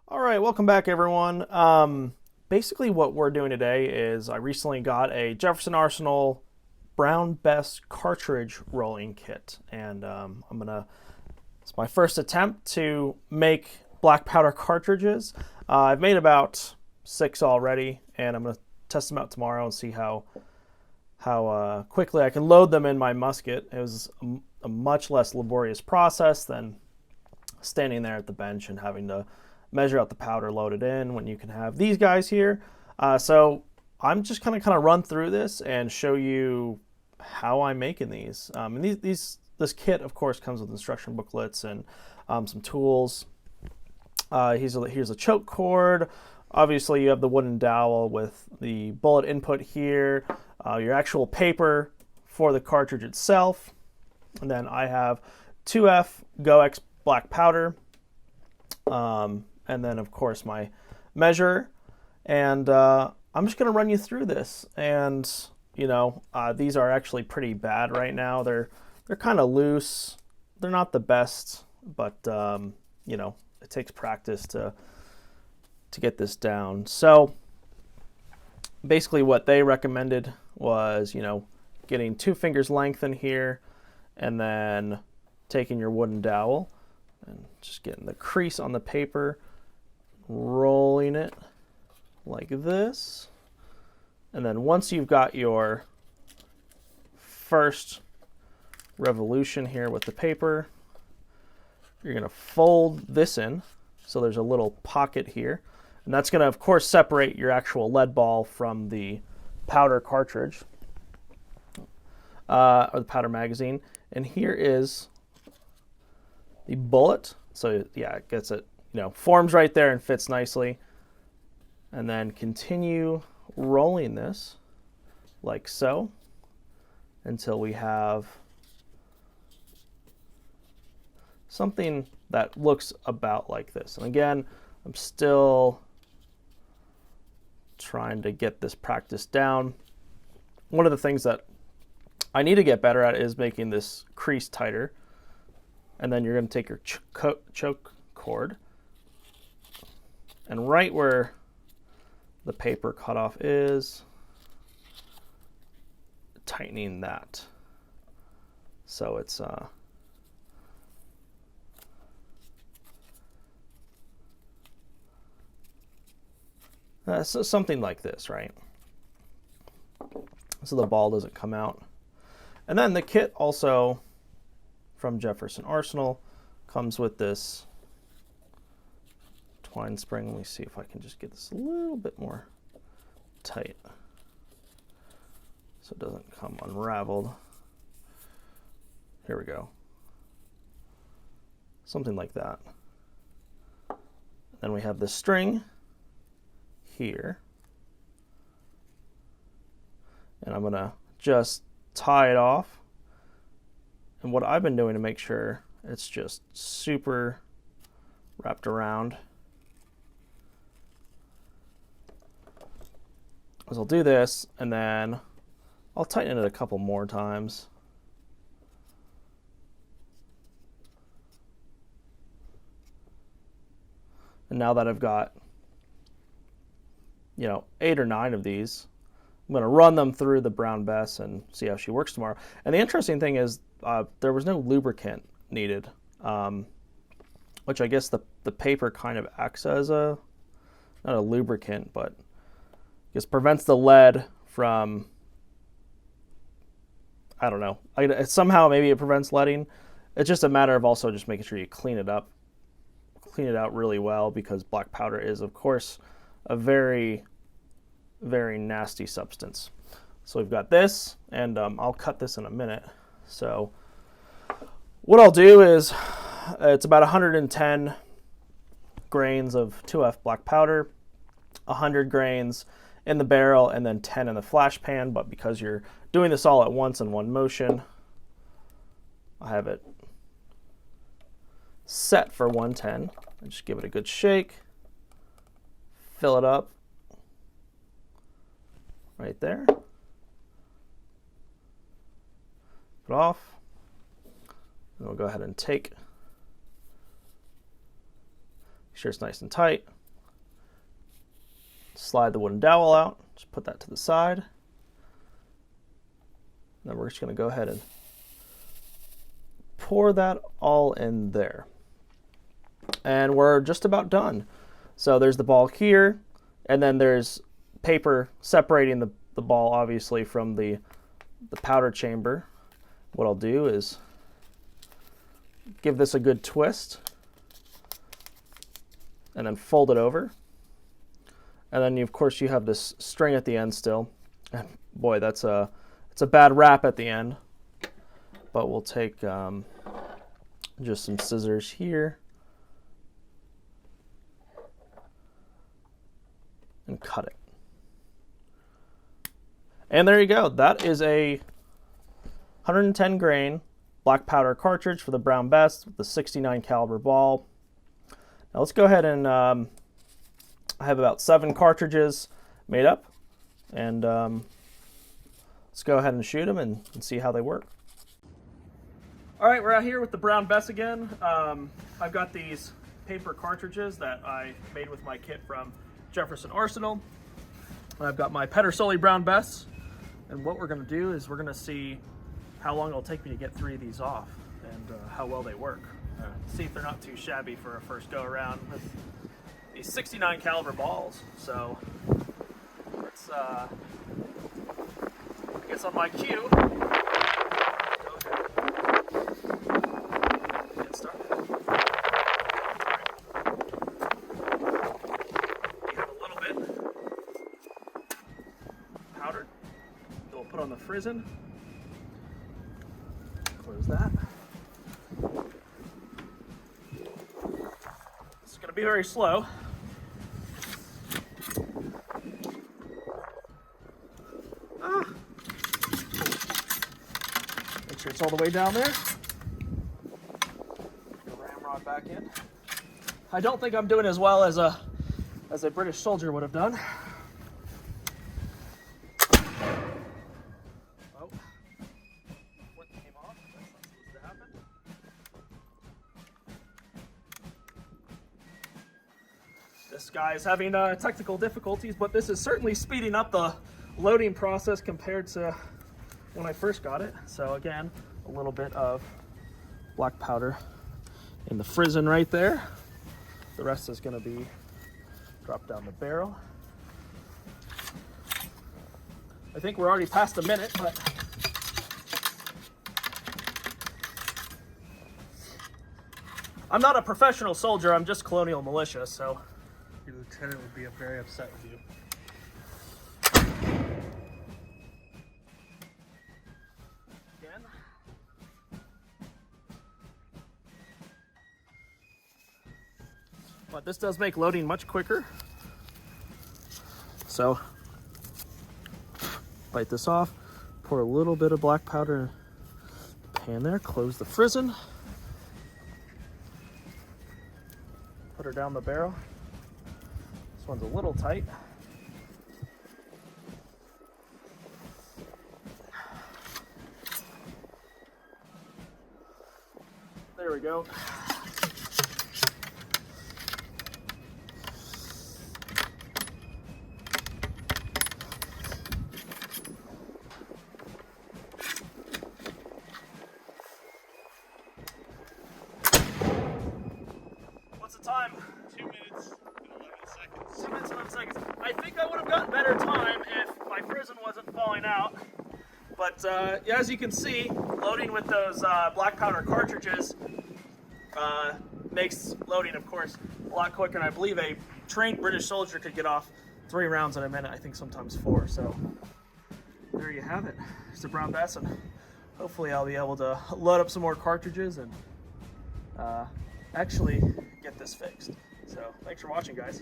All right, welcome back, everyone. Basically, what we're doing today is I recently got a Jefferson Arsenal Brownbess cartridge rolling kit, and it's my first attempt to make black powder cartridges. I've made about 6 already, and I'm gonna test them out tomorrow and see how quickly I can load them in my musket. It was a much less laborious process than standing there at the bench and having to measure out the powder, load it in, when you can have these guys here. So I'm just gonna kind of run through this and show you how I'm making these. And this kit, of course, comes with instruction booklets and some tools. Here's a choke cord. Obviously, you have the wooden dowel with the bullet input here, your actual paper for the cartridge itself, and then I have 2F GoX black powder, and then of course my measure. And I'm just going to run you through this. And these are actually pretty bad right now. They're kind of loose. They're not the best, but it takes practice to get this down. So basically what they recommended was, getting 2 fingers length in here, and then taking your wooden dowel and just getting the crease on the paper, rolling it like this. And then once you've got your first revolution here with the paper, you're going to fold this in. So there's a little pocket here. And that's going to, of course, separate your actual lead ball from the powder cartridge, or the powder magazine. And here is the bullet. So yeah, it gets it, forms right there and fits nicely. And then continue rolling this like so until we have something that looks about like this. And again, I'm still trying to get this practice down. One of the things that I need to get better at is making this crease tighter. And then you're going to take your choke cord, and right where the paper cutoff is, tightening that. So it's so something like this, right? So the ball doesn't come out. And then the kit also from Jefferson Arsenal comes with this twine spring. Let me see if I can just get this a little bit more tight so it doesn't come unraveled. Here we go. Something like that. Then we have the string here. And I'm gonna just tie it off. And what I've been doing to make sure it's just super wrapped around is I'll do this, and then I'll tighten it a couple more times. And now that I've got, 8 or 9 of these, I'm going to run them through the Brownbess and see how she works tomorrow. And the interesting thing is there was no lubricant needed, which I guess the paper kind of acts as not a lubricant, but I guess prevents the lead from, I don't know. Somehow maybe it prevents leading. It's just a matter of also just making sure you clean it out really well, because black powder is, of course, a very, very nasty substance. So we've got this, and I'll cut this in a minute. So what I'll do is, it's about 110 grains of 2F black powder, 100 grains in the barrel, and then 10 in the flash pan. But because you're doing this all at once in one motion, I have it set for 110. And just give it a good shake, fill it up right there, put off, and we'll go ahead and take sure it's nice and tight. Slide the wooden dowel out, just put that to the side. Then we're just going to go ahead and pour that all in there. And we're just about done. So there's the ball here, and then there's paper separating the ball obviously from the powder chamber. What I'll do is give this a good twist and then fold it over. And then of course you have this string at the end still. And boy, it's a bad wrap at the end. But we'll take just some scissors here and cut it. And there you go. That is a 110 grain black powder cartridge for the Brownbess with the 69 caliber ball. Now let's go ahead and I have about 7 cartridges made up, and let's go ahead and shoot them and see how they work. All right, we're out here with the Brownbess again. I've got these paper cartridges that I made with my kit from Jefferson Arsenal. I've got my Pedersoli Brownbess, and what we're going to do is we're going to see how long it'll take me to get 3 of these off and how well they work. See if they're not too shabby for a first go around with these 69 caliber balls. So let's I guess on my cue, go ahead, get started. We have a little bit powdered that we'll put on the frizzen. Close that. It's going to be very slow. Make sure it's all the way down there. Put the ramrod back in. I don't think I'm doing as well as a British soldier would have done. Oh, what came off? That's not supposed to happen. This guy is having technical difficulties, but this is certainly speeding up the loading process compared to when I first got it. So again, a little bit of black powder in the frizzen right there. The rest is going to be dropped down the barrel. I think we're already past a minute, but I'm not a professional soldier, I'm just colonial militia, so your lieutenant would be very upset with you. Again. But this does make loading much quicker. So, bite this off, pour a little bit of black powder in the pan there, close the frizzen, put her down the barrel. This one's a little tight. There we go. What's the time? 2 minutes and 11 seconds. 2 minutes and 11 seconds. I think I would have gotten better time if my frizzen wasn't falling out. But as you can see, loading with those black powder cartridges makes loading, of course, a lot quicker. And I believe a trained British soldier could get off 3 rounds in a minute, I think sometimes 4. So there you have it. It's a Brownbess, and hopefully I'll be able to load up some more cartridges and actually get this fixed. So thanks for watching, guys.